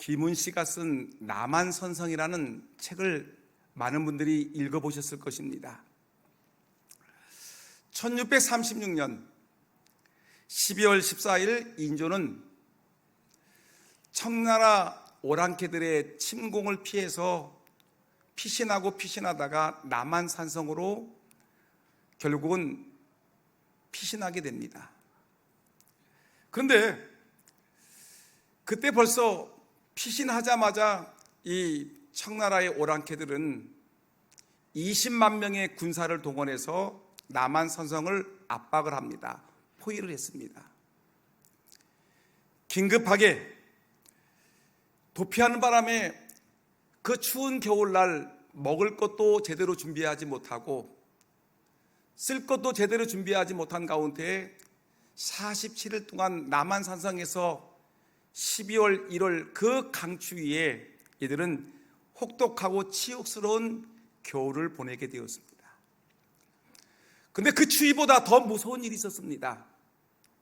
김훈 씨가 쓴 남한선성이라는 책을 많은 분들이 읽어보셨을 것입니다. 1636년 12월 14일 인조는 청나라 오랑캐들의 침공을 피해서 피신하다가 남한산성으로 결국은 피신하게 됩니다. 그런데 그때 벌써 피신하자마자 이 청나라의 오랑캐들은 20만 명의 군사를 동원해서 남한산성을 압박을 합니다. 포위를 했습니다. 긴급하게 도피하는 바람에 그 추운 겨울날 먹을 것도 제대로 준비하지 못하고 쓸 것도 제대로 준비하지 못한 가운데 47일 동안 남한산성에서 12월 1월 그 강추위에 이들은 혹독하고 치욕스러운 겨울을 보내게 되었습니다. 근데 그 추위보다 더 무서운 일이 있었습니다.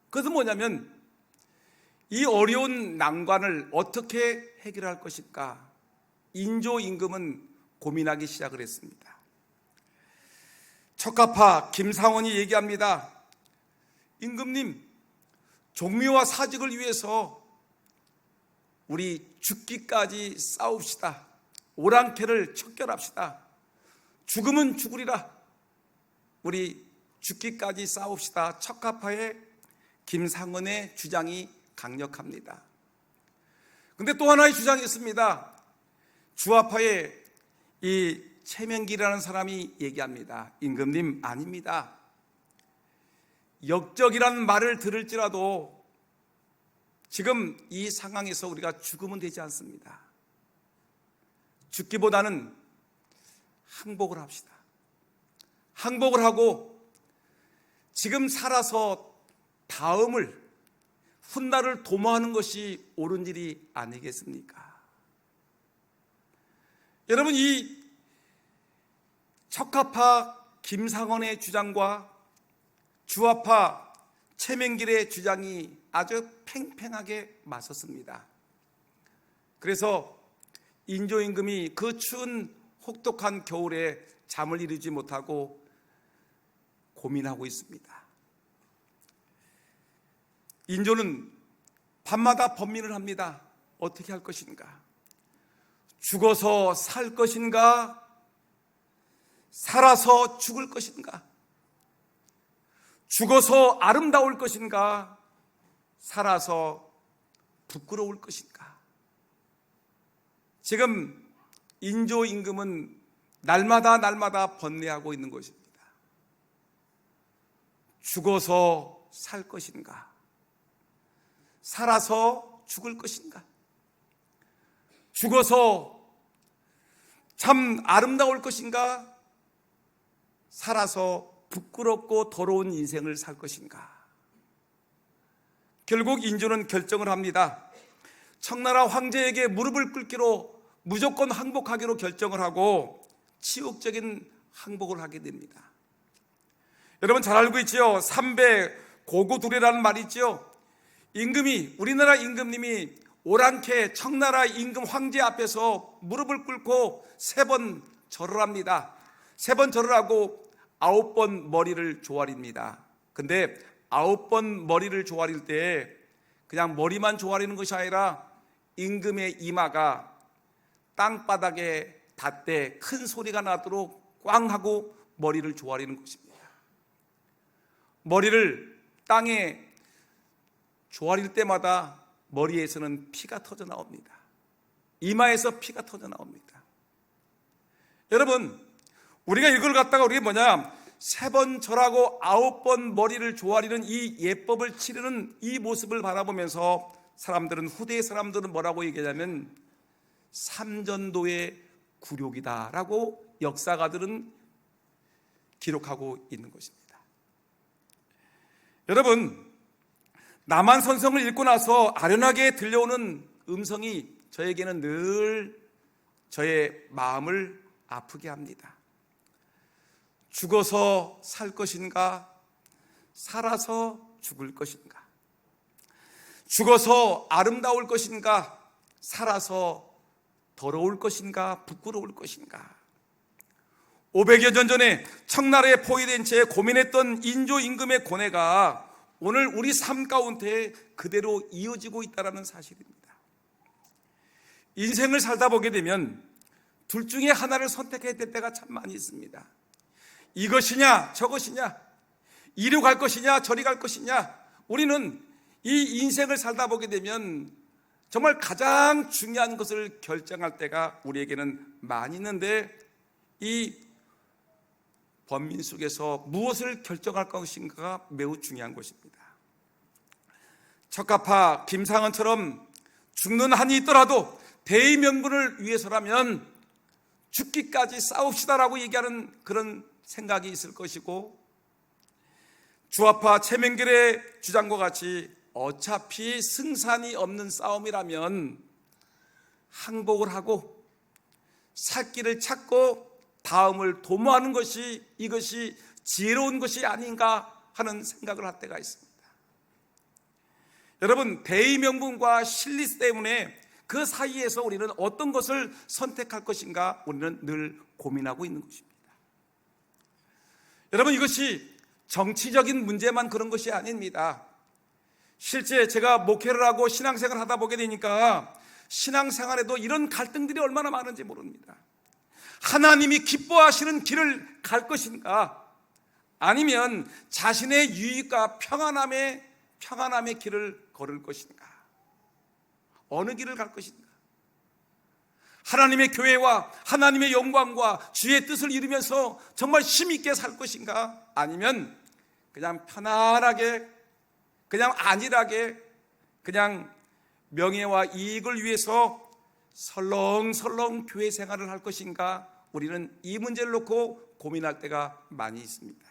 그것은 뭐냐면 이 어려운 난관을 어떻게 해결할 것일까? 인조 임금은 고민하기 시작을 했습니다. 척가파 김상원이 얘기합니다. 임금님, 종묘와 사직을 위해서 우리 죽기까지 싸웁시다. 오랑캐를 척결합시다. 죽으면 죽으리라. 우리 죽기까지 싸웁시다. 척가파의 김상원의 주장이 강력합니다. 근데 또 하나의 주장이 있습니다. 주화파의 이 최명길이라는 사람이 얘기합니다. 임금님, 아닙니다. 역적이라는 말을 들을지라도 지금 이 상황에서 우리가 죽으면 되지 않습니다. 죽기보다는 항복을 합시다. 항복을 하고 지금 살아서 다음을 훗날을 도모하는 것이 옳은 일이 아니겠습니까? 여러분, 이 척가파 김상원의 주장과 주화파 최명길의 주장이 아주 팽팽하게 맞섰습니다. 그래서 인조 임금이 그 추운 혹독한 겨울에 잠을 이루지 못하고 고민하고 있습니다. 인조는 밤마다 번민을 합니다. 어떻게 할 것인가? 죽어서 살 것인가? 살아서 죽을 것인가? 죽어서 아름다울 것인가? 살아서 부끄러울 것인가? 지금 인조 임금은 날마다 번뇌하고 있는 것입니다. 죽어서 살 것인가? 살아서 죽을 것인가? 죽어서 참 아름다울 것인가? 살아서 부끄럽고 더러운 인생을 살 것인가? 결국 인조는 결정을 합니다. 청나라 황제에게 무릎을 꿇기로 무조건 항복하기로 결정을 하고 치욕적인 항복을 하게 됩니다. 여러분 잘 알고 있지요? 삼배 고구두레라는 말이 있지요? 임금이, 우리나라 임금님이 오랑캐 청나라 임금 황제 앞에서 무릎을 꿇고 3번 절을 합니다. 3번 절을 하고 9번 머리를 조아립니다. 근데 9번 머리를 조아릴 때 그냥 머리만 조아리는 것이 아니라 임금의 이마가 땅바닥에 닿되 큰 소리가 나도록 꽝 하고 머리를 조아리는 것입니다. 머리를 땅에 조아릴 때마다 머리에서는 피가 터져 나옵니다. 이마에서 피가 터져 나옵니다. 여러분, 우리가 이걸 갖다가 우리가 3번 절하고 9번 머리를 조아리는 이 예법을 치르는 이 모습을 바라보면서 후대의 사람들은 뭐라고 얘기하냐면 삼전도의 굴욕이다라고 역사가들은 기록하고 있는 것입니다. 여러분, 남한선성을 읽고 나서 아련하게 들려오는 음성이 저에게는 늘 저의 마음을 아프게 합니다. 죽어서 살 것인가? 살아서 죽을 것인가? 죽어서 아름다울 것인가? 살아서 더러울 것인가 부끄러울 것인가? 500여 년 전에 청나라에 포위된 채 고민했던 인조 임금의 고뇌가 오늘 우리 삶 가운데 그대로 이어지고 있다는 사실입니다. 인생을 살다 보게 되면 둘 중에 하나를 선택해야 될 때가 참 많이 있습니다. 이것이냐 저것이냐, 이리 갈 것이냐 저리 갈 것이냐. 우리는 이 인생을 살다 보게 되면 정말 가장 중요한 것을 결정할 때가 우리에게는 많이 있는데, 이 번민 속에서 무엇을 결정할 것인가가 매우 중요한 것입니다. 척가파 김상은처럼 죽는 한이 있더라도 대의 명분을 위해서라면 죽기까지 싸웁시다라고 얘기하는 그런 생각이 있을 것이고, 주화파 최명길의 주장과 같이 어차피 승산이 없는 싸움이라면 항복을 하고 살 길을 찾고 다음을 도모하는 것이, 이것이 지혜로운 것이 아닌가 하는 생각을 할 때가 있습니다. 여러분, 대의 명분과 실리 때문에 그 사이에서 우리는 어떤 것을 선택할 것인가 우리는 늘 고민하고 있는 것입니다. 여러분, 이것이 정치적인 문제만 그런 것이 아닙니다. 실제 제가 목회를 하고 신앙생활을 하다 보게 되니까 신앙생활에도 이런 갈등들이 얼마나 많은지 모릅니다. 하나님이 기뻐하시는 길을 갈 것인가, 아니면 자신의 유익과 평안함의 길을 걸을 것인가, 어느 길을 갈 것인가. 하나님의 교회와 하나님의 영광과 주의 뜻을 이루면서 정말 힘있게 살 것인가, 아니면 그냥 편안하게, 그냥 안일하게, 그냥 명예와 이익을 위해서 설렁설렁 교회 생활을 할 것인가. 우리는 이 문제를 놓고 고민할 때가 많이 있습니다.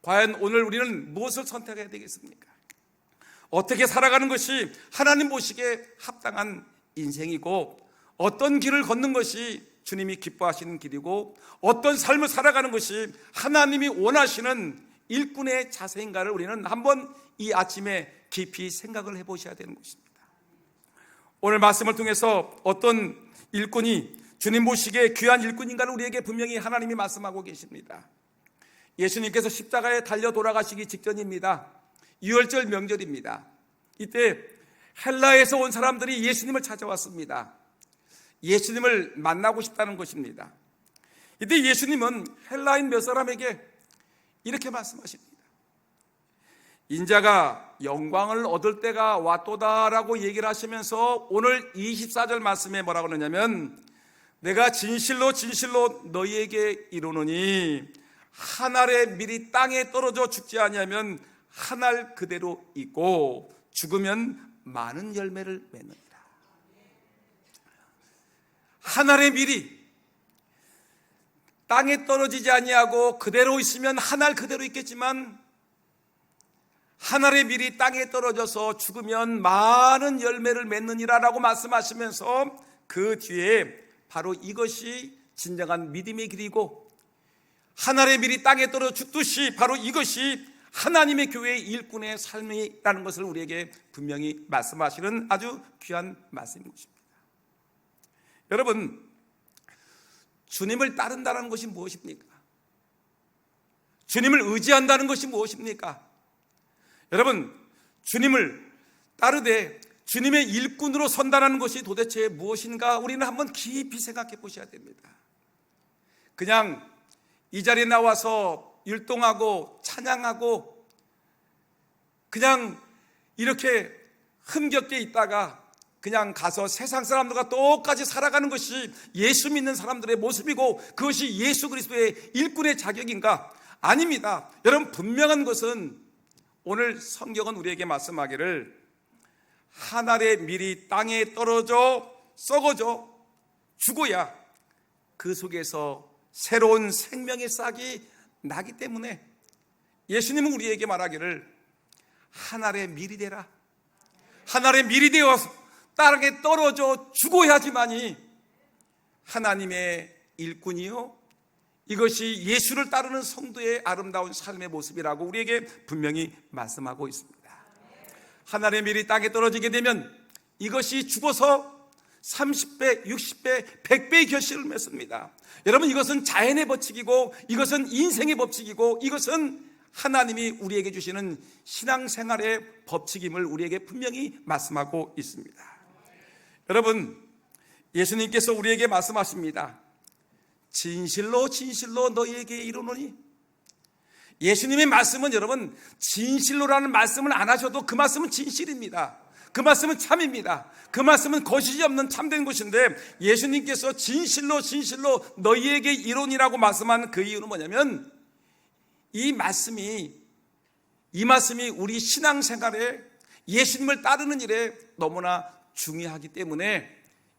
과연 오늘 우리는 무엇을 선택해야 되겠습니까? 어떻게 살아가는 것이 하나님 보시기에 합당한 인생이고, 어떤 길을 걷는 것이 주님이 기뻐하시는 길이고, 어떤 삶을 살아가는 것이 하나님이 원하시는 일꾼의 자세인가를 우리는 한번 이 아침에 깊이 생각을 해보셔야 되는 것입니다. 오늘 말씀을 통해서 어떤 일꾼이 주님 보시기에 귀한 일꾼인가를 우리에게 분명히 하나님이 말씀하고 계십니다. 예수님께서 십자가에 달려 돌아가시기 직전입니다. 유월절 명절입니다. 이때 헬라에서 온 사람들이 예수님을 찾아왔습니다. 예수님을 만나고 싶다는 것입니다. 이때 예수님은 헬라인 몇 사람에게 이렇게 말씀하십니다. 인자가 영광을 얻을 때가 왔도다라고 얘기를 하시면서 오늘 24절 말씀에 뭐라고 그러냐면, 내가 진실로 진실로 너희에게 이르노니 한 알의 밀이 땅에 떨어져 죽지 아니하면 한 알 그대로 있고 죽으면 많은 열매를 맺느니라. 한 알의 밀이 땅에 떨어지지 아니하고 그대로 있으면 한 알 그대로 있겠지만, 한 알의 밀이 땅에 떨어져서 죽으면 많은 열매를 맺느니라라고 말씀하시면서 그 뒤에 바로 이것이 진정한 믿음의 길이고, 한 알의 밀이 땅에 떨어져 죽듯이 바로 이것이 하나님의 교회의 일꾼의 삶이라는 것을 우리에게 분명히 말씀하시는 아주 귀한 말씀인 것입니다. 여러분, 주님을 따른다는 것이 무엇입니까? 주님을 의지한다는 것이 무엇입니까? 여러분, 주님을 따르되 주님의 일꾼으로 선다는 것이 도대체 무엇인가 우리는 한번 깊이 생각해 보셔야 됩니다. 그냥 이 자리에 나와서 율동하고 찬양하고 그냥 이렇게 흥겹게 있다가 그냥 가서 세상 사람들과 똑같이 살아가는 것이 예수 믿는 사람들의 모습이고, 그것이 예수 그리스도의 일꾼의 자격인가? 아닙니다. 여러분, 분명한 것은 오늘 성경은 우리에게 말씀하기를 한 알의 밀이 땅에 떨어져 썩어져 죽어야 그 속에서 새로운 생명의 싹이 나기 때문에 예수님은 우리에게 말하기를 한 알의 밀이 되라. 한 알의 밀이 되어서 땅에 떨어져 죽어야지만이 하나님의 일꾼이요, 이것이 예수를 따르는 성도의 아름다운 삶의 모습이라고 우리에게 분명히 말씀하고 있습니다. 하늘의 밀이 땅에 떨어지게 되면 이것이 죽어서 30배, 60배, 100배의 결실을 맺습니다. 여러분, 이것은 자연의 법칙이고, 이것은 인생의 법칙이고, 이것은 하나님이 우리에게 주시는 신앙생활의 법칙임을 우리에게 분명히 말씀하고 있습니다. 여러분, 예수님께서 우리에게 말씀하십니다. 진실로 진실로 너희에게 이르노니. 예수님의 말씀은 여러분, 진실로라는 말씀을 안 하셔도 그 말씀은 진실입니다. 그 말씀은 참입니다. 그 말씀은 거짓이 없는 참된 것인데, 예수님께서 진실로 진실로 너희에게 이론이라고 말씀하는 그 이유는 뭐냐면, 이 말씀이 우리 신앙생활에, 예수님을 따르는 일에 너무나 중요하기 때문에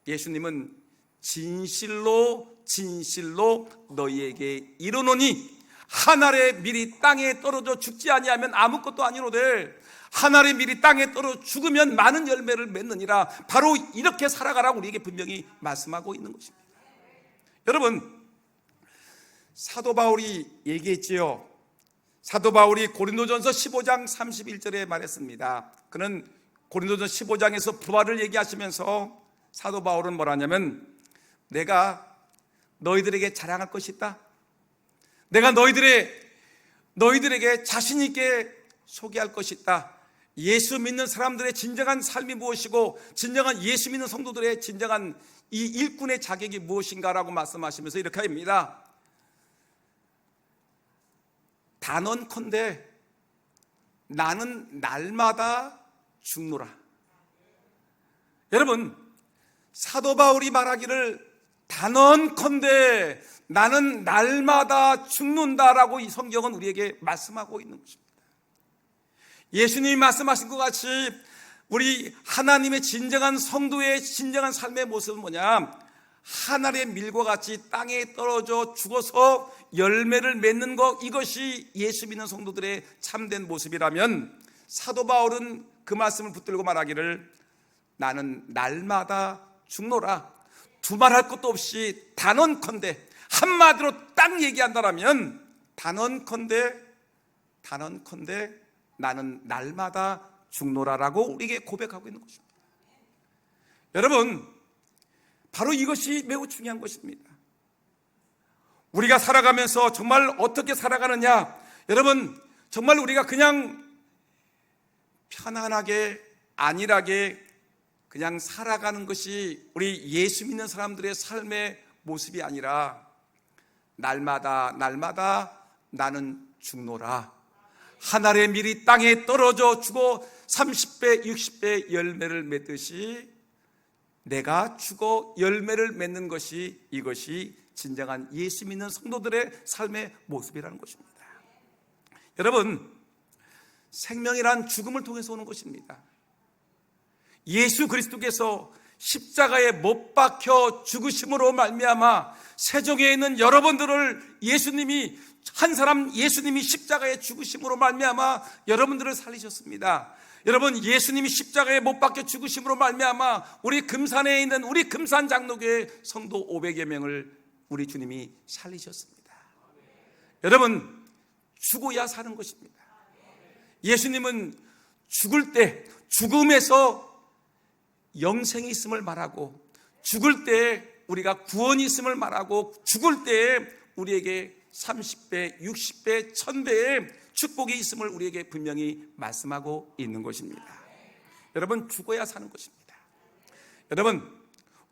예수님은 진실로 진실로 너희에게 이르노니, 한 알의 밀이 땅에 떨어져 죽지 아니하면 아무것도 아니로되 한 알의 밀이 땅에 떨어져 죽으면 많은 열매를 맺느니라. 바로 이렇게 살아가라고 우리에게 분명히 말씀하고 있는 것입니다. 여러분, 사도 바울이 얘기했지요. 사도 바울이 고린도전서 15장 31절에 말했습니다. 그는 고린도전서 15장에서 부활을 얘기하시면서 사도 바울은 뭐라냐면, 내가 너희들에게 자랑할 것이 있다. 내가 너희들에게 자신 있게 소개할 것이 있다. 예수 믿는 사람들의 진정한 삶이 무엇이고, 진정한 예수 믿는 성도들의 진정한 이 일꾼의 자격이 무엇인가라고 말씀하시면서 이렇게 합니다. 단언컨대 나는 날마다 죽노라. 여러분, 사도 바울이 말하기를 단언컨대 나는 날마다 죽는다라고 이 성경은 우리에게 말씀하고 있는 것입니다. 예수님이 말씀하신 것 같이 우리 하나님의 진정한 성도의 진정한 삶의 모습은 뭐냐? 하늘의 밀과 같이 땅에 떨어져 죽어서 열매를 맺는 것, 이것이 예수 믿는 성도들의 참된 모습이라면, 사도 바울은 그 말씀을 붙들고 말하기를 나는 날마다 죽노라. 두말할 것도 없이 단언컨대, 한마디로 딱 얘기한다라면 단언컨대 나는 날마다 죽노라라고 우리에게 고백하고 있는 것입니다. 여러분, 바로 이것이 매우 중요한 것입니다. 우리가 살아가면서 정말 어떻게 살아가느냐? 여러분, 정말 우리가 그냥 편안하게 안일하게 그냥 살아가는 것이 우리 예수 믿는 사람들의 삶의 모습이 아니라, 날마다 나는 죽노라. 한 알의 밀이 땅에 떨어져 죽어 30배 60배 열매를 맺듯이 내가 죽어 열매를 맺는 것이, 이것이 진정한 예수 믿는 성도들의 삶의 모습이라는 것입니다. 여러분, 생명이란 죽음을 통해서 오는 것입니다. 예수 그리스도께서 십자가에 못 박혀 죽으심으로 말미암아 세종에 있는 여러분들을 예수님이 십자가에 죽으심으로 말미암아 여러분들을 살리셨습니다. 여러분, 예수님이 십자가에 못 박혀 죽으심으로 말미암아 우리 금산에 있는 우리 금산 장로교회 성도 500여 명을 우리 주님이 살리셨습니다. 여러분, 죽어야 사는 것입니다. 예수님은 죽을 때, 죽음에서 영생이 있음을 말하고, 죽을 때 우리가 구원이 있음을 말하고, 죽을 때 우리에게 30배, 60배, 1000배의 축복이 있음을 우리에게 분명히 말씀하고 있는 것입니다. 여러분, 죽어야 사는 것입니다. 여러분,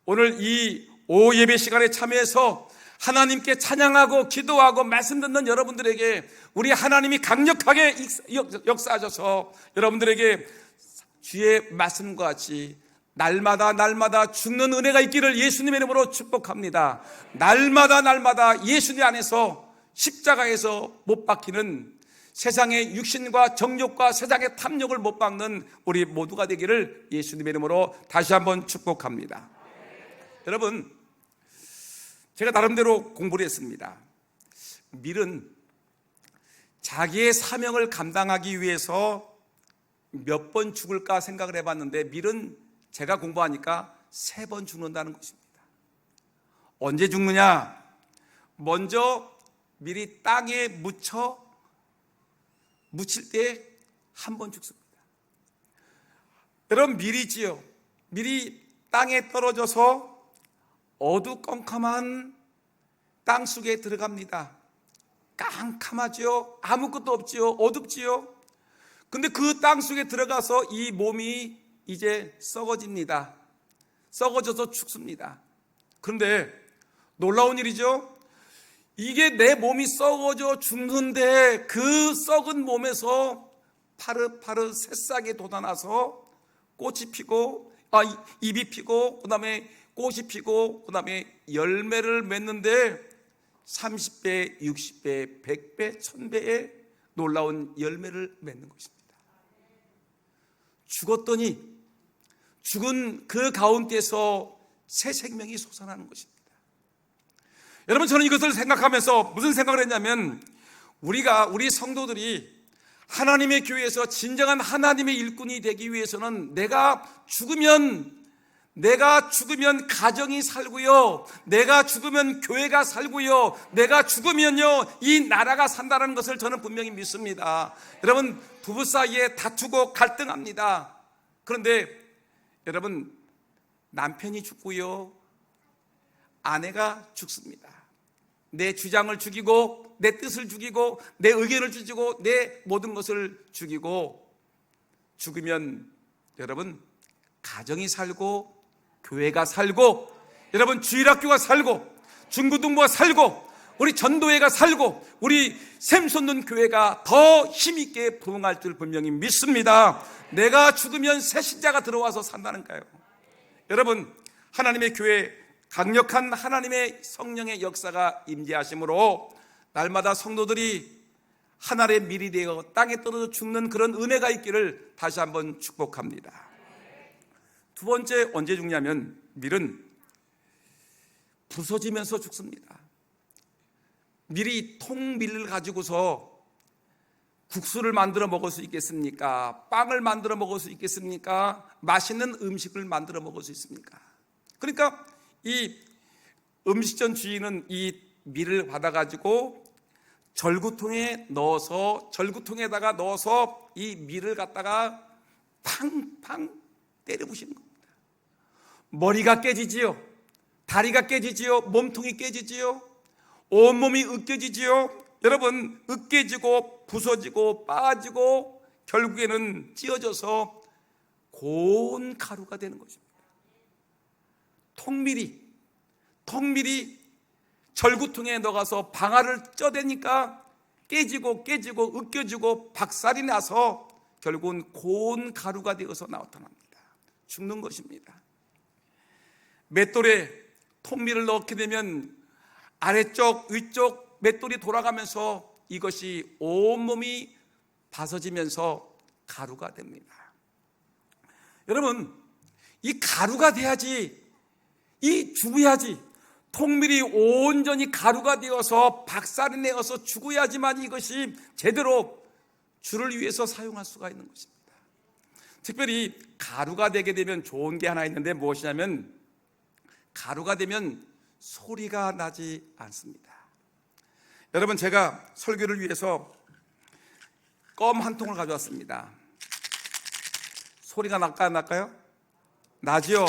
오늘 이 오후 예배 시간에 참여해서 하나님께 찬양하고 기도하고 말씀 듣는 여러분들에게 우리 하나님이 강력하게 역사하셔서 여러분들에게 주의 말씀과 같이 날마다 죽는 은혜가 있기를 예수님의 이름으로 축복합니다. 날마다 예수님 안에서 십자가에서 못 박히는, 세상의 육신과 정욕과 세상의 탐욕을 못 박는 우리 모두가 되기를 예수님의 이름으로 다시 한번 축복합니다. 여러분, 제가 나름대로 공부를 했습니다. 밀은 자기의 사명을 감당하기 위해서 몇 번 죽을까 생각을 해봤는데, 밀은 제가 공부하니까 3번 죽는다는 것입니다. 언제 죽느냐? 먼저 밀이 땅에 묻힐 때 한 번 죽습니다. 여러분, 밀이지요. 밀이 땅에 떨어져서 어두컴컴한 땅 속에 들어갑니다. 깜깜하죠. 아무것도 없지요. 어둡지요. 근데 그 땅 속에 들어가서 이 몸이 이제 썩어집니다. 썩어져서 죽습니다. 그런데 놀라운 일이죠. 이게 내 몸이 썩어져 죽는데 그 썩은 몸에서 파릇파릇 새싹이 돋아나서 꽃이 피고 잎이 피고 그 다음에 꽃이 피고 그 다음에 열매를 맺는데 30배, 60배, 100배, 1000배의 놀라운 열매를 맺는 것입니다. 죽었더니 죽은 그 가운데서 새 생명이 솟아나는 것입니다. 여러분, 저는 이것을 생각하면서 무슨 생각을 했냐면, 우리 성도들이 하나님의 교회에서 진정한 하나님의 일꾼이 되기 위해서는 내가 죽으면 가정이 살고요, 내가 죽으면 교회가 살고요, 내가 죽으면요 이 나라가 산다는 것을 저는 분명히 믿습니다. 여러분, 부부 사이에 다투고 갈등합니다. 그런데 여러분, 남편이 죽고요, 아내가 죽습니다. 내 주장을 죽이고 내 뜻을 죽이고 내 의견을 죽이고 내 모든 것을 죽이고 죽으면 여러분, 가정이 살고 교회가 살고 여러분, 주일학교가 살고 중고등부가 살고 우리 전도회가 살고 우리 샘솟는 교회가 더 힘있게 부흥할 줄 분명히 믿습니다. 내가 죽으면 새 신자가 들어와서 산다는가요? 여러분, 하나님의 교회, 강력한 하나님의 성령의 역사가 임재하심으로 날마다 성도들이 하늘의 밀이 되어 땅에 떨어져 죽는 그런 은혜가 있기를 다시 한번 축복합니다. 두 번째, 언제 죽냐면 밀은 부서지면서 죽습니다. 밀이 통밀을 가지고서 국수를 만들어 먹을 수 있겠습니까? 빵을 만들어 먹을 수 있겠습니까? 맛있는 음식을 만들어 먹을 수 있습니까? 그러니까 이 음식점 주인은 이 밀을 받아가지고 절구통에다가 넣어서 이 밀을 갖다가 팡팡 때려 부시는 겁니다. 머리가 깨지지요, 다리가 깨지지요, 몸통이 깨지지요, 온몸이 으깨지지요. 여러분, 으깨지고 부서지고 빠지고 결국에는 찢어져서 고운 가루가 되는 것입니다. 통밀이 절구통에 넣어서 방아를 쪄대니까 깨지고 으깨지고 박살이 나서 결국은 고운 가루가 되어서 나타납니다. 죽는 것입니다. 맷돌에 통밀을 넣게 되면 아래쪽 위쪽 맷돌이 돌아가면서 이것이 온몸이 바서지면서 가루가 됩니다. 여러분, 이 가루가 돼야지, 이 죽어야지, 통밀이 온전히 가루가 되어서 박살이 내어서 죽어야지만 이것이 제대로 주를 위해서 사용할 수가 있는 것입니다. 특별히 가루가 되게 되면 좋은 게 하나 있는데 무엇이냐면, 가루가 되면 소리가 나지 않습니다. 여러분, 제가 설교를 위해서 껌 한 통을 가져왔습니다. 소리가 날까 안 날까요? 나지요.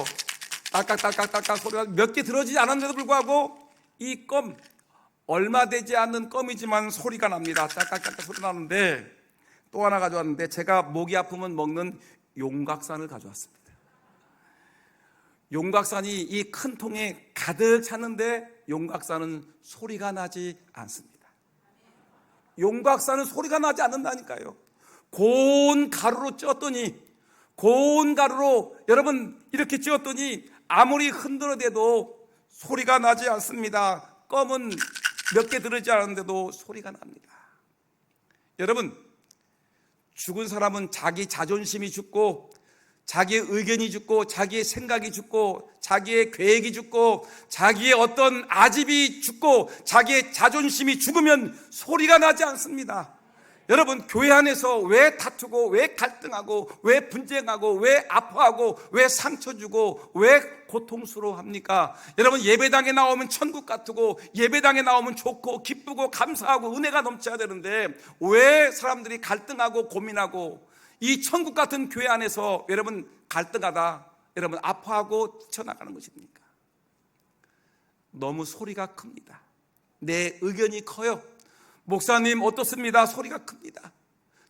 딸깍딸깍 소리가 몇 개 들어지지 않았는데도 불구하고 이 껌, 얼마 되지 않는 껌이지만 소리가 납니다. 딸깍딸깍 소리 나는데, 또 하나 가져왔는데 제가 목이 아프면 먹는 용각산을 가져왔습니다. 용각산이 이 큰 통에 가득 찼는데 용각산은 소리가 나지 않습니다. 용각산은 소리가 나지 않는다니까요. 고운 가루로 찧었더니, 고운 가루로 여러분 이렇게 찧었더니 아무리 흔들어대도 소리가 나지 않습니다. 껌은 몇 개 들어있지 않았는데도 소리가 납니다. 여러분, 죽은 사람은 자기 자존심이 죽고 자기의 의견이 죽고 자기의 생각이 죽고 자기의 계획이 죽고 자기의 어떤 아집이 죽고 자기의 자존심이 죽으면 소리가 나지 않습니다. 여러분, 교회 안에서 왜 다투고 왜 갈등하고 왜 분쟁하고 왜 아파하고 왜 상처 주고 왜 고통스러워합니까? 여러분, 예배당에 나오면 천국 같고 예배당에 나오면 좋고 기쁘고 감사하고 은혜가 넘쳐야 되는데 왜 사람들이 갈등하고 고민하고 이 천국 같은 교회 안에서 여러분 갈등하다 여러분 아파하고 뛰쳐나가는 것입니까? 너무 소리가 큽니다. 내 의견이 커요. 목사님 어떻습니다? 소리가 큽니다.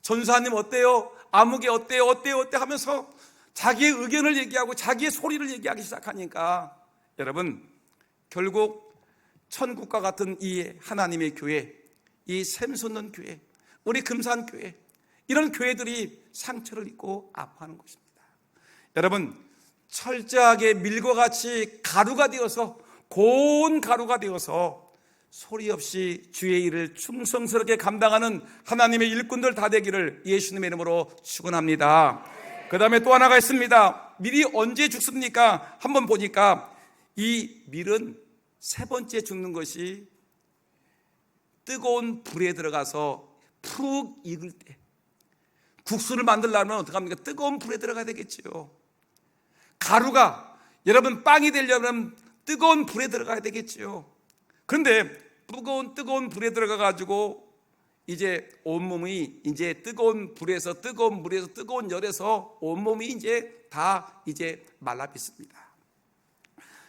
전사님 어때요? 아무개 어때요? 어때요? 하면서 자기의 의견을 얘기하고 자기의 소리를 얘기하기 시작하니까 여러분 결국 천국과 같은 이 하나님의 교회, 이 샘솟는 교회, 우리 금산교회, 이런 교회들이 상처를 입고 아파하는 것입니다. 여러분 철저하게 밀과 같이 가루가 되어서, 고운 가루가 되어서 소리 없이 주의 일을 충성스럽게 감당하는 하나님의 일꾼들 다 되기를 예수님의 이름으로 축원합니다. 그 다음에 또 하나가 있습니다. 밀이 언제 죽습니까? 한번 보니까 이 밀은 세 번째 죽는 것이 뜨거운 불에 들어가서 푹 익을 때. 국수를 만들려면 어떻게 합니까? 뜨거운 불에 들어가야 되겠죠. 가루가 여러분 빵이 되려면 뜨거운 불에 들어가야 되겠죠. 그런데 뜨거운 불에 들어가 가지고 이제 온몸이 이제 뜨거운 불에서, 뜨거운 물에서, 뜨거운 열에서 온몸이 이제 다 이제 말라 비습니다.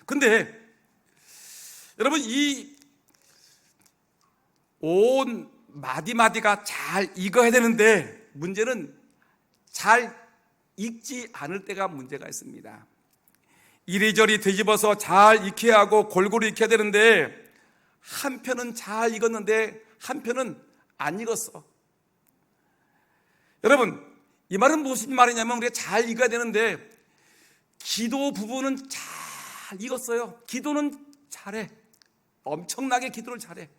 근데 여러분 이 온 마디마디가 잘 익어야 되는데 문제는 잘 익지 않을 때가 문제가 있습니다. 이리저리 뒤집어서 잘 익혀야 하고 골고루 익혀야 되는데 한편은 잘 익었는데 한편은 안 익었어. 여러분 이 말은 무슨 말이냐면 우리가 잘 익어야 되는데 기도 부분은 잘 익었어요. 기도는 잘해. 엄청나게 기도를 잘해.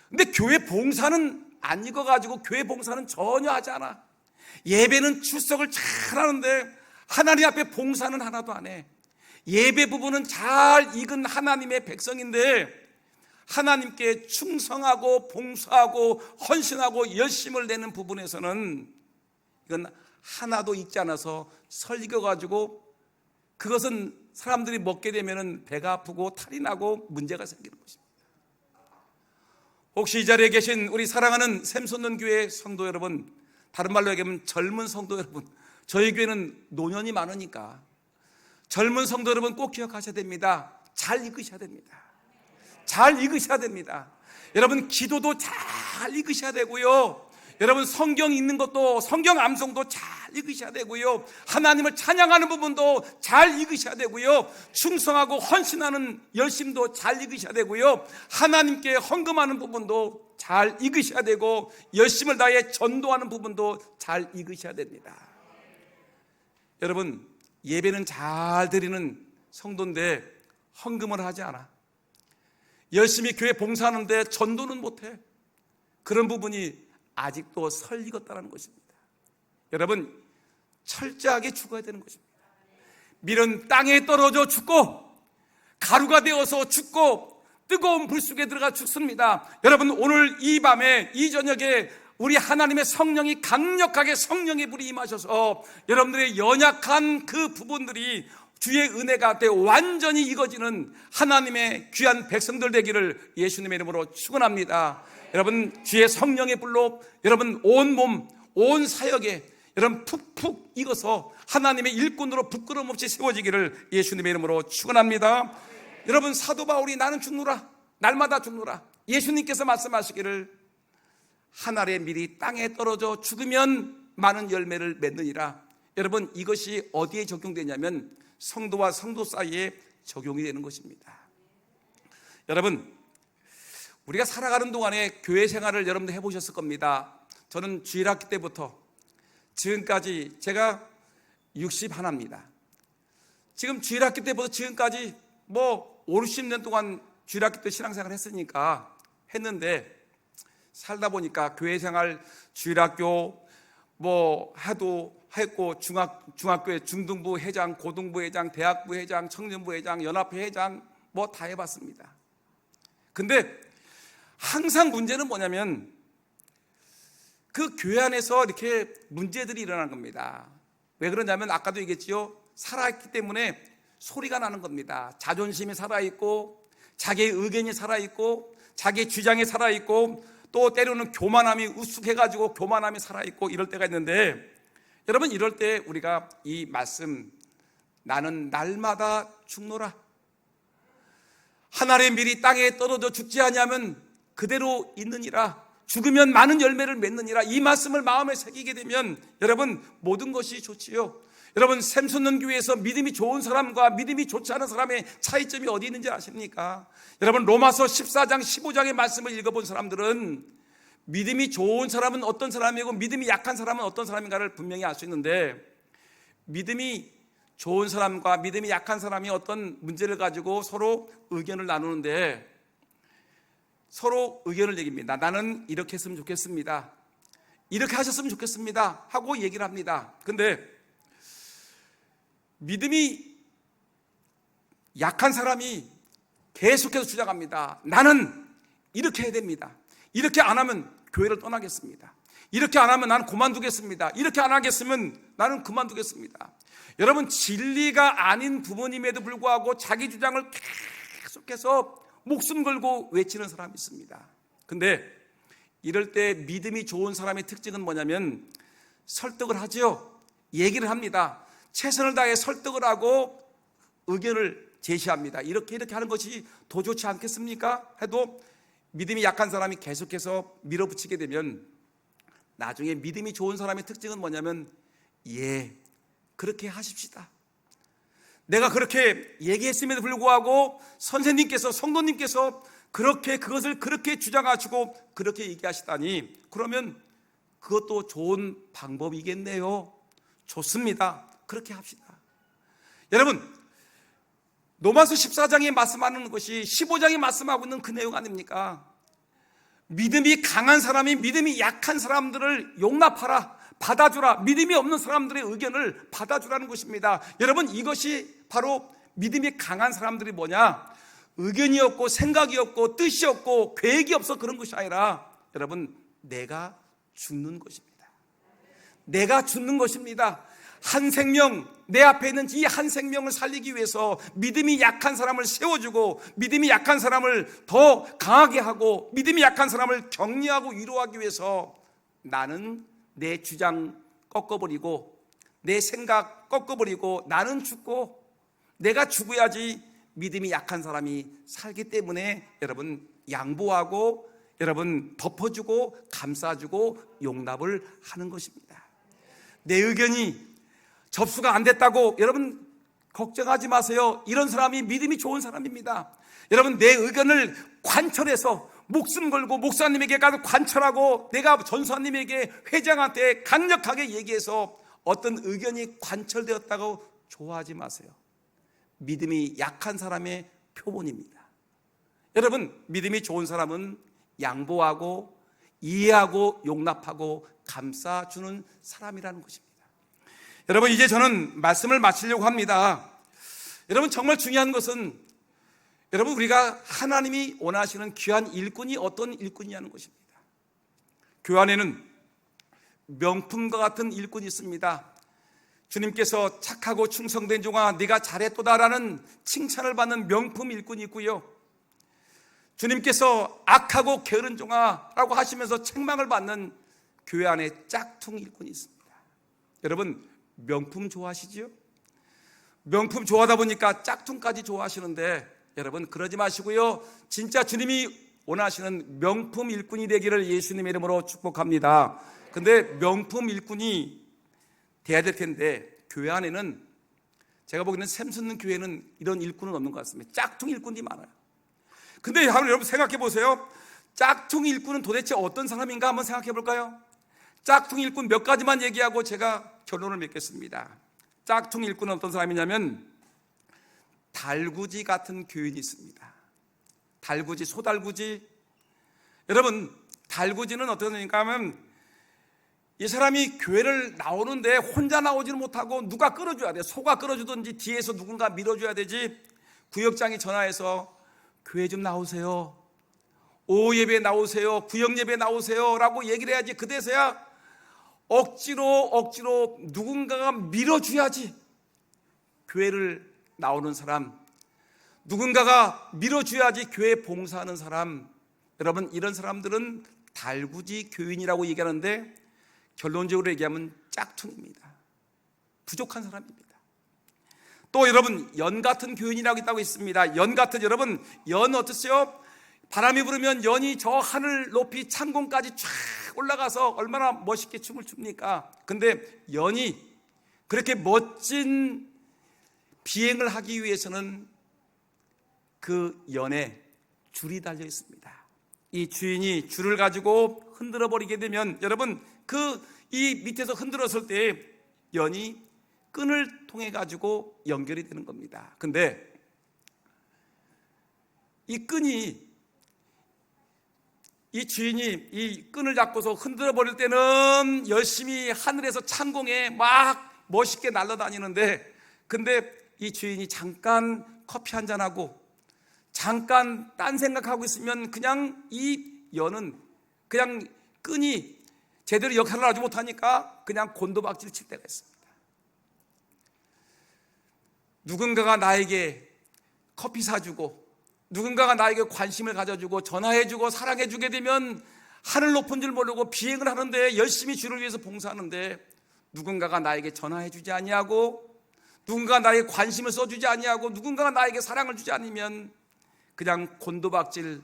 근데 교회 봉사는 안 익어가지고 교회 봉사는 전혀 하지 않아. 예배는 출석을 잘 하는데 하나님 앞에 봉사는 하나도 안 해. 예배 부분은 잘 익은 하나님의 백성인데 하나님께 충성하고 봉사하고 헌신하고 열심을 내는 부분에서는 이건 하나도 익지 않아서 설익어가지고 그것은 사람들이 먹게 되면 배가 아프고 탈이 나고 문제가 생기는 것입니다. 혹시 이 자리에 계신 우리 사랑하는 샘솟는 교회 성도 여러분, 다른 말로 얘기하면 젊은 성도 여러분, 저희 교회는 노년이 많으니까 젊은 성도 여러분 꼭 기억하셔야 됩니다. 잘 익으셔야 됩니다. 잘 익으셔야 됩니다. 여러분 기도도 잘 익으셔야 되고요. 여러분 성경 읽는 것도, 성경 암송도 잘 읽으셔야 되고요. 하나님을 찬양하는 부분도 잘 읽으셔야 되고요. 충성하고 헌신하는 열심도 잘 읽으셔야 되고요. 하나님께 헌금하는 부분도 잘 읽으셔야 되고 열심을 다해 전도하는 부분도 잘 읽으셔야 됩니다. 여러분 예배는 잘 드리는 성도인데 헌금을 하지 않아. 열심히 교회 봉사하는데 전도는 못해. 그런 부분이 아직도 설익었다는 것입니다. 여러분 철저하게 죽어야 되는 것입니다. 밀은 땅에 떨어져 죽고 가루가 되어서 죽고 뜨거운 불 속에 들어가 죽습니다. 여러분 오늘 이 밤에 이 저녁에 우리 하나님의 성령이 강력하게 성령의 불이 임하셔서 여러분들의 연약한 그 부분들이 주의 은혜가 돼 완전히 익어지는 하나님의 귀한 백성들 되기를 예수님의 이름으로 축원합니다. 여러분 주의 성령의 불로 여러분 온 몸, 온 사역에 여러분 푹푹 익어서 하나님의 일꾼으로 부끄러움 없이 세워지기를 예수님의 이름으로 축원합니다. 여러분 사도 바울이 나는 죽노라, 날마다 죽노라, 예수님께서 말씀하시기를 한 알의 밀이 땅에 떨어져 죽으면 많은 열매를 맺느니라. 여러분 이것이 어디에 적용되냐면 성도와 성도 사이에 적용이 되는 것입니다. 여러분 우리가 살아가는 동안에 교회 생활을 여러분들 해보셨을 겁니다. 저는 주일학기 때부터 지금까지 제가 61입니다. 지금 주일학기 때부터 지금까지 뭐 50년 동안 주일학기 때 신앙생활 했으니까 했는데 살다 보니까 교회 생활 주일학교 뭐 해도 했고 중학교에 중등부 회장, 고등부 회장, 대학부 회장, 청년부 회장, 연합회 회장 뭐 다 해봤습니다. 근데 항상 문제는 뭐냐면 그 교회 안에서 이렇게 문제들이 일어나는 겁니다. 왜 그러냐면 아까도 얘기했지요. 살아있기 때문에 소리가 나는 겁니다. 자존심이 살아있고 자기의 의견이 살아있고 자기의 주장이 살아있고 또 때로는 교만함이 우습해가지고 교만함이 살아있고 이럴 때가 있는데 여러분 이럴 때 우리가 이 말씀 나는 날마다 죽노라. 하늘의 밀이 땅에 떨어져 죽지 아니하면 그대로 있느니라. 죽으면 많은 열매를 맺느니라. 이 말씀을 마음에 새기게 되면 여러분 모든 것이 좋지요. 여러분 샘솟는 교회에서 믿음이 좋은 사람과 믿음이 좋지 않은 사람의 차이점이 어디 있는지 아십니까? 여러분 로마서 14장 15장의 말씀을 읽어본 사람들은 믿음이 좋은 사람은 어떤 사람이고 믿음이 약한 사람은 어떤 사람인가를 분명히 알 수 있는데, 믿음이 좋은 사람과 믿음이 약한 사람이 어떤 문제를 가지고 서로 의견을 나누는데 서로 의견을 얘기합니다. 나는 이렇게 했으면 좋겠습니다. 이렇게 하셨으면 좋겠습니다. 하고 얘기를 합니다. 근데 믿음이 약한 사람이 계속해서 주장합니다. 나는 이렇게 해야 됩니다. 이렇게 안 하면 교회를 떠나겠습니다. 이렇게 안 하면 나는 그만두겠습니다. 이렇게 안 하겠으면 나는 그만두겠습니다. 여러분 진리가 아닌 부모님에도 불구하고 자기 주장을 계속해서 목숨 걸고 외치는 사람이 있습니다. 근데 이럴 때 믿음이 좋은 사람의 특징은 뭐냐면 설득을 하죠. 얘기를 합니다. 최선을 다해 설득을 하고 의견을 제시합니다. 이렇게 하는 것이 더 좋지 않겠습니까? 해도 믿음이 약한 사람이 계속해서 밀어붙이게 되면 나중에 믿음이 좋은 사람의 특징은 뭐냐면 예, 그렇게 하십시다. 내가 그렇게 얘기했음에도 불구하고 선생님께서 성도님께서 그것을 그렇게 주장하시고 그렇게 얘기하시다니 그러면 그것도 좋은 방법이겠네요. 좋습니다. 그렇게 합시다. 여러분 로마서 14장에 말씀하는 것이 15장에 말씀하고 있는 그 내용 아닙니까? 믿음이 강한 사람이 믿음이 약한 사람들을 용납하라, 받아주라. 믿음이 없는 사람들의 의견을 받아주라는 것입니다. 여러분 이것이 바로 믿음이 강한 사람들이 뭐냐? 의견이 없고 생각이 없고 뜻이 없고 계획이 없어 그런 것이 아니라 여러분 내가 죽는 것입니다. 내가 죽는 것입니다. 한 생명, 내 앞에 있는 이 한 생명을 살리기 위해서 믿음이 약한 사람을 세워주고 믿음이 약한 사람을 더 강하게 하고 믿음이 약한 사람을 격려하고 위로하기 위해서 나는 내 주장 꺾어버리고 내 생각 꺾어버리고 나는 죽고 내가 죽어야지 믿음이 약한 사람이 살기 때문에 여러분 양보하고 여러분 덮어주고 감싸주고 용납을 하는 것입니다. 내 의견이 접수가 안 됐다고 여러분 걱정하지 마세요. 이런 사람이 믿음이 좋은 사람입니다. 여러분 내 의견을 관철해서 목숨 걸고 목사님에게 가서 관철하고 내가 전사님에게 회장한테 강력하게 얘기해서 어떤 의견이 관철되었다고 좋아하지 마세요. 믿음이 약한 사람의 표본입니다. 여러분 믿음이 좋은 사람은 양보하고 이해하고 용납하고 감싸주는 사람이라는 것입니다. 여러분 이제 저는 말씀을 마치려고 합니다. 여러분 정말 중요한 것은 여러분 우리가 하나님이 원하시는 귀한 일꾼이 어떤 일꾼이냐는 것입니다. 교회 안에는 명품과 같은 일꾼이 있습니다. 주님께서 착하고 충성된 종아 네가 잘했도다라는 칭찬을 받는 명품 일꾼이 있고요, 주님께서 악하고 게으른 종아라고 하시면서 책망을 받는 교회 안에 짝퉁 일꾼이 있습니다. 여러분 명품 좋아하시지요? 명품 좋아하다 보니까 짝퉁까지 좋아하시는데 여러분 그러지 마시고요, 진짜 주님이 원하시는 명품 일꾼이 되기를 예수님의 이름으로 축복합니다. 근데 명품 일꾼이 돼야 될 텐데 교회 안에는 제가 보기에는 샘솟는 교회는 이런 일꾼은 없는 것 같습니다. 짝퉁 일꾼이 많아요. 근데 여러분 생각해 보세요. 짝퉁 일꾼은 도대체 어떤 사람인가 한번 생각해 볼까요? 짝퉁 일꾼 몇 가지만 얘기하고 제가 결론을 맺겠습니다. 짝퉁 일꾼은 어떤 사람이냐면 달구지 같은 교인이 있습니다. 달구지, 소달구지. 여러분 달구지는 어떤 의미인가 하면 이 사람이 교회를 나오는데 혼자 나오지는 못하고 누가 끌어줘야 돼. 소가 끌어주든지 뒤에서 누군가 밀어줘야 되지. 구역장이 전화해서 교회 좀 나오세요, 오후 예배 나오세요, 구역 예배 나오세요 라고 얘기를 해야지. 그래서야 억지로 누군가가 밀어줘야지 교회를 나오는 사람, 누군가가 밀어줘야지 교회 봉사하는 사람. 여러분 이런 사람들은 달구지 교인이라고 얘기하는데 결론적으로 얘기하면 짝퉁입니다. 부족한 사람입니다. 또 여러분, 연 같은 교인이라고 있다고 있습니다. 연 같은, 여러분, 연 어떠세요? 바람이 불으면 연이 저 하늘 높이 창공까지 쫙 올라가서 얼마나 멋있게 춤을 춥니까? 근데 연이 그렇게 멋진 비행을 하기 위해서는 그 연에 줄이 달려 있습니다. 이 주인이 줄을 가지고 흔들어 버리게 되면, 여러분, 이 밑에서 흔들었을 때 연이 끈을 통해 가지고 연결이 되는 겁니다. 근데 이 끈이, 이 주인이 이 끈을 잡고서 흔들어 버릴 때는 열심히 하늘에서 창공에 막 멋있게 날아다니는데, 근데 이 주인이 잠깐 커피 한잔하고 잠깐 딴 생각하고 있으면 그냥 이 연은, 그냥 끈이 제대로 역할을 하지 못하니까 그냥 곤도박질 칠 때가 있습니다. 누군가가 나에게 커피 사주고, 누군가가 나에게 관심을 가져주고 전화해주고 사랑해주게 되면 하늘 높은 줄 모르고 비행을 하는데, 열심히 주를 위해서 봉사하는데, 누군가가 나에게 전화해주지 아니하고, 누군가가 나에게 관심을 써주지 아니하고, 누군가가 나에게 사랑을 주지 않으면 그냥 곤도박질,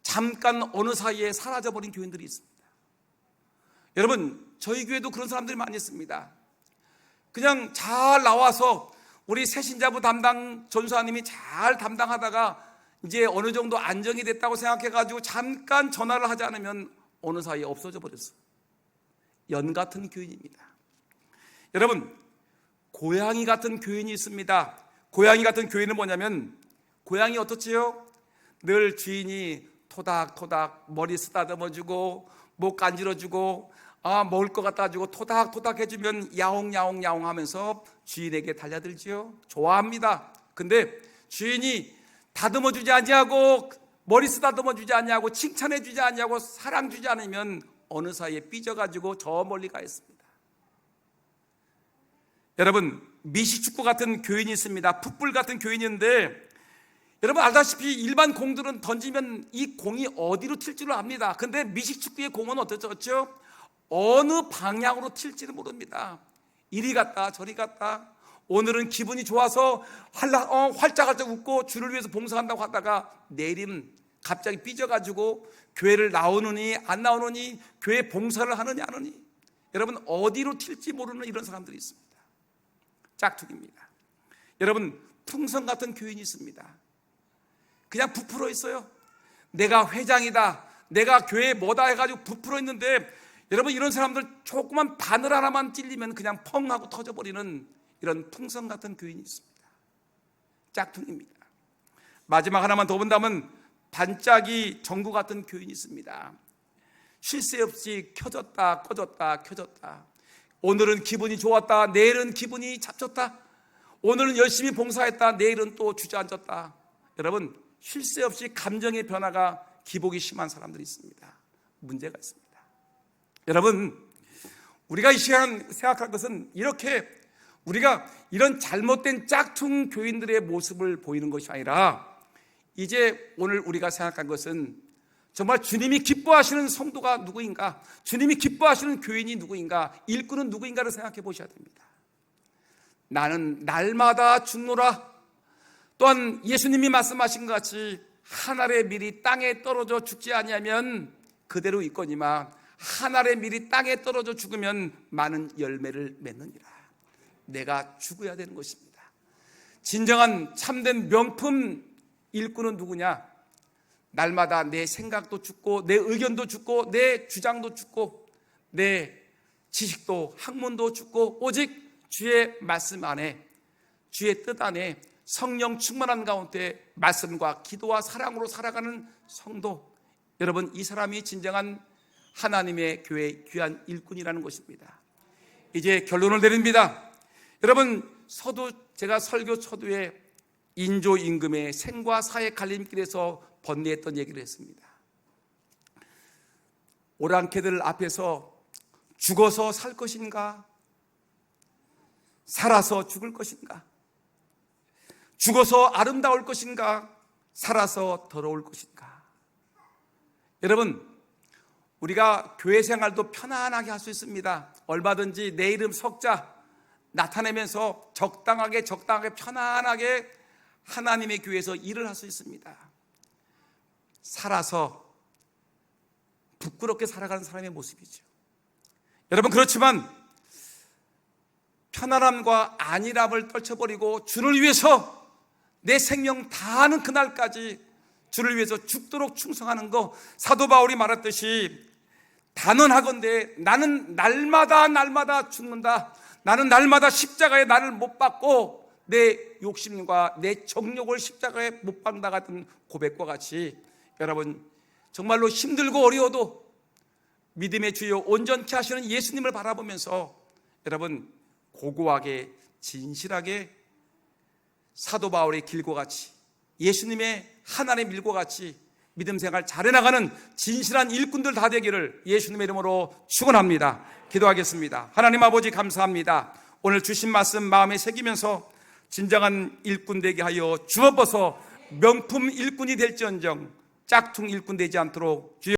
잠깐 어느 사이에 사라져버린 교인들이 있습니다. 여러분, 저희 교회도 그런 사람들이 많이 있습니다. 그냥 잘 나와서 우리 새신자부 담당 전수아님이 잘 담당하다가 이제 어느 정도 안정이 됐다고 생각해가지고 잠깐 전화를 하지 않으면 어느 사이에 없어져 버렸어요. 연 같은 교인입니다. 여러분, 고양이 같은 교인이 있습니다. 고양이 같은 교인은 뭐냐면, 고양이 어떻지요? 늘 주인이 토닥토닥 머리 쓰다듬어주고 목 간지러주고 먹을 것 갖다 주고 토닥토닥 해주면 야옹야옹야옹 하면서 주인에게 달려들지요. 좋아합니다. 근데 주인이 다듬어주지 아니하고, 머리 쓰다듬어주지 아니하고, 칭찬해주지 아니하고, 사랑 주지 않으면 어느 사이에 삐져가지고 저 멀리 가 있습니다. 여러분, 미식축구 같은 교인이 있습니다. 풋불 같은 교인인데, 여러분 알다시피 일반 공들은 던지면 이 공이 어디로 튈지를 압니다. 근데 미식축구의 공은 어떻죠? 어느 방향으로 튈지를 모릅니다. 이리 갔다 저리 갔다. 오늘은 기분이 좋아서 활짝활짝 웃고 주를 위해서 봉사한다고 하다가 내일은 갑자기 삐져가지고 교회를 나오느니 안 나오느니, 교회 봉사를 하느니 안 하느니, 여러분 어디로 튈지 모르는 이런 사람들이 있습니다. 짝퉁입니다. 여러분, 풍선 같은 교인이 있습니다. 그냥 부풀어 있어요. 내가 회장이다, 내가 교회 뭐다 해가지고 부풀어 있는데, 여러분 이런 사람들 조그만 바늘 하나만 찔리면 그냥 펑 하고 터져버리는 이런 풍선 같은 교인이 있습니다. 짝퉁입니다. 마지막 하나만 더 본다면 반짝이 전구 같은 교인이 있습니다. 쉴 새 없이 켜졌다 꺼졌다 켜졌다. 오늘은 기분이 좋았다, 내일은 기분이 잡쳤다. 오늘은 열심히 봉사했다, 내일은 또 주저앉았다. 여러분, 쉴 새 없이 감정의 변화가 기복이 심한 사람들이 있습니다. 문제가 있습니다. 여러분, 우리가 이 시간 생각할 것은, 이렇게 우리가 이런 잘못된 짝퉁 교인들의 모습을 보이는 것이 아니라, 이제 오늘 우리가 생각한 것은 정말 주님이 기뻐하시는 성도가 누구인가, 주님이 기뻐하시는 교인이 누구인가, 일꾼은 누구인가를 생각해 보셔야 됩니다. 나는 날마다 죽노라. 또한 예수님이 말씀하신 것 같이 한 알의 밀이 땅에 떨어져 죽지 아니하면 그대로 있거니와 한 알의 밀이 땅에 떨어져 죽으면 많은 열매를 맺느니라. 내가 죽어야 되는 것입니다. 진정한 참된 명품 일꾼은 누구냐? 날마다 내 생각도 죽고 내 의견도 죽고 내 주장도 죽고 내 지식도 학문도 죽고 오직 주의 말씀 안에, 주의 뜻 안에 성령 충만한 가운데 말씀과 기도와 사랑으로 살아가는 성도, 여러분 이 사람이 진정한 하나님의 교회의 귀한 일꾼이라는 것입니다. 이제 결론을 내립니다. 여러분, 제가 설교 서두에 인조임금의 생과 사의 갈림길에서 번뇌했던 얘기를 했습니다. 오랑캐들 앞에서 죽어서 살 것인가, 살아서 죽을 것인가, 죽어서 아름다울 것인가, 살아서 더러울 것인가. 여러분, 우리가 교회 생활도 편안하게 할 수 있습니다. 얼마든지 내 이름 석자, 나타내면서 적당하게 편안하게 하나님의 교회에서 일을 할 수 있습니다. 살아서 부끄럽게 살아가는 사람의 모습이죠. 여러분, 그렇지만 편안함과 안일함을 떨쳐버리고 주를 위해서 내 생명 다하는 그날까지 주를 위해서 죽도록 충성하는 거, 사도 바울이 말했듯이 단언하건대 나는 날마다 죽는다. 나는 날마다 십자가에 나를 못 박고 내 욕심과 내 정욕을 십자가에 못 박는다 같은 고백과 같이, 여러분 정말로 힘들고 어려워도 믿음의 주여 온전케 하시는 예수님을 바라보면서 여러분 고고하게 진실하게 사도 바울의 길과 같이, 예수님의 하나님의 밀과 같이 믿음 생활 잘해나가는 진실한 일꾼들 다 되기를 예수님의 이름으로 축원합니다. 기도하겠습니다. 하나님 아버지, 감사합니다. 오늘 주신 말씀 마음에 새기면서 진정한 일꾼 되게 하여 주옵소서. 명품 일꾼이 될지언정 짝퉁 일꾼 되지 않도록 주여